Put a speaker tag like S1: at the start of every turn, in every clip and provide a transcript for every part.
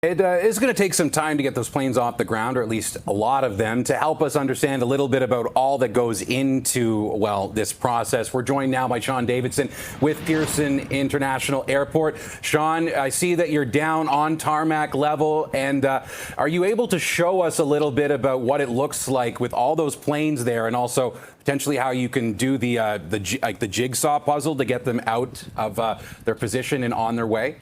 S1: It is going to take some time to get those planes off the ground, or at least a lot of them, to help us understand a little bit about all that goes into, well, this process. We're joined now by Sean Davidson with Pearson International Airport. Sean, I see that you're down on tarmac level, and are you able to show us a little bit about what it looks like with all those planes there, and also potentially how you can do the jigsaw puzzle to get them out of their position and on their way?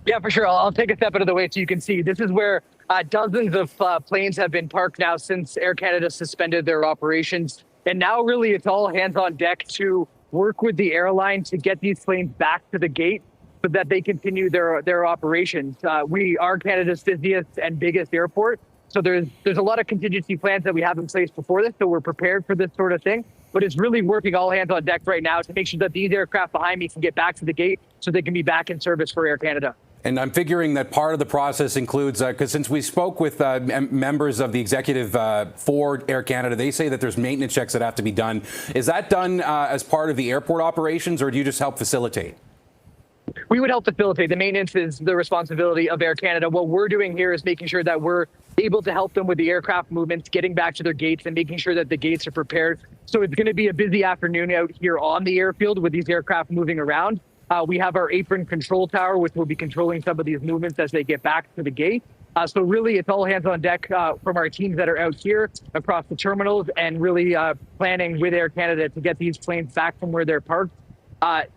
S2: Yeah, for sure. I'll take a step out of the way so you can see. This is where dozens of planes have been parked now since Air Canada suspended their operations. And now really it's all hands on deck to work with the airline to get these planes back to the gate so that they continue their operations. We are Canada's busiest and biggest airport. So there's a lot of contingency plans that we have in place before this. So we're prepared for this sort of thing. But it's really working all hands on deck right now to make sure that these aircraft behind me can get back to the gate so they can be back in service for Air Canada.
S1: And I'm figuring that part of the process includes, because since we spoke with members of the executive for Air Canada, they say that there's maintenance checks that have to be done. Is that done as part of the airport operations, or do you just help facilitate?
S2: We would help facilitate. The maintenance is the responsibility of Air Canada. What we're doing here is making sure that we're able to help them with the aircraft movements, getting back to their gates and making sure that the gates are prepared. So it's going to be a busy afternoon out here on the airfield with these aircraft moving around. We have our apron control tower, which will be controlling some of these movements as they get back to the gate. So really, it's all hands on deck from our teams that are out here across the terminals and really planning with Air Canada to get these planes back from where they're parked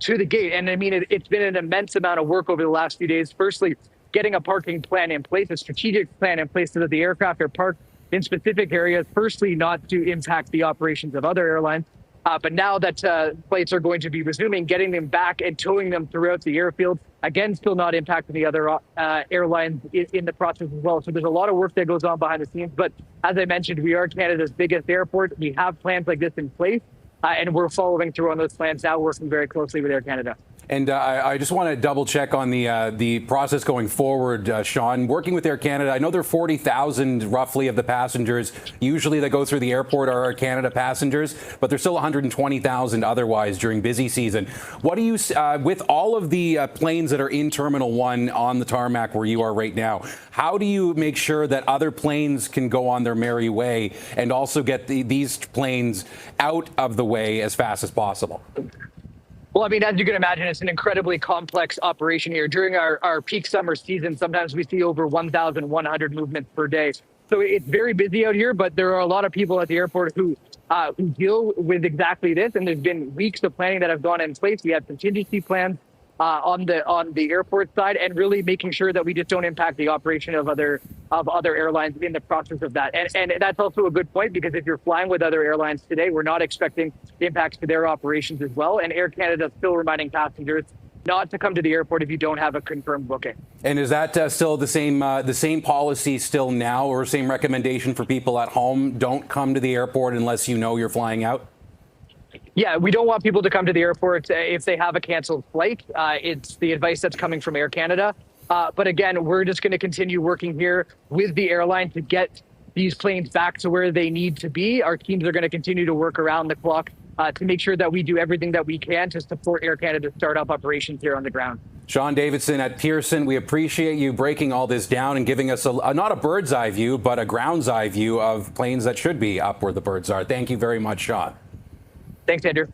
S2: to the gate. And I mean, it's been an immense amount of work over the last few days. Firstly, getting a parking plan in place, a strategic plan in place so that the aircraft are parked in specific areas, firstly, not to impact the operations of other airlines. But now that flights are going to be resuming, getting them back and towing them throughout the airfield, again, still not impacting the other airlines in the process as well. So there's a lot of work that goes on behind the scenes. But as I mentioned, we are Canada's biggest airport. We have plans like this in place, and we're following through on those plans now, working very closely with Air Canada.
S1: And I just want to double check on the process going forward, Sean. Working with Air Canada, I know there are 40,000 roughly of the passengers usually that go through the airport are Air Canada passengers, but there's still 120,000 otherwise during busy season. What do you, with all of the planes that are in Terminal 1 on the tarmac where you are right now, how do you make sure that other planes can go on their merry way and also get these planes out of the way as fast as possible?
S2: Well, I mean, as you can imagine, it's an incredibly complex operation here. During our peak summer season, sometimes we see over 1,100 movements per day. So it's very busy out here, but there are a lot of people at the airport who deal with exactly this. And there's been weeks of planning that have gone in place. We have contingency plans on the airport side, and really making sure that we just don't impact the operation of other airlines in the process of that. And that's also a good point, because if you're flying with other airlines today, we're not expecting impacts to their operations as well. And Air Canada is still reminding passengers not to come to the airport if you don't have a confirmed booking.
S1: And is that still the same policy still now, or same recommendation for people at home? Don't come to the airport unless you know you're flying out?
S2: Yeah, we don't want people to come to the airport if they have a canceled flight. It's the advice that's coming from Air Canada. But again, we're just going to continue working here with the airline to get these planes back to where they need to be. Our teams are going to continue to work around the clock to make sure that we do everything that we can to support Air Canada's startup operations here on the ground.
S1: Sean Davidson at Pearson, we appreciate you breaking all this down and giving us not a bird's eye view, but a ground's eye view of planes that should be up where the birds are. Thank you very much, Sean.
S2: Thanks, Andrew.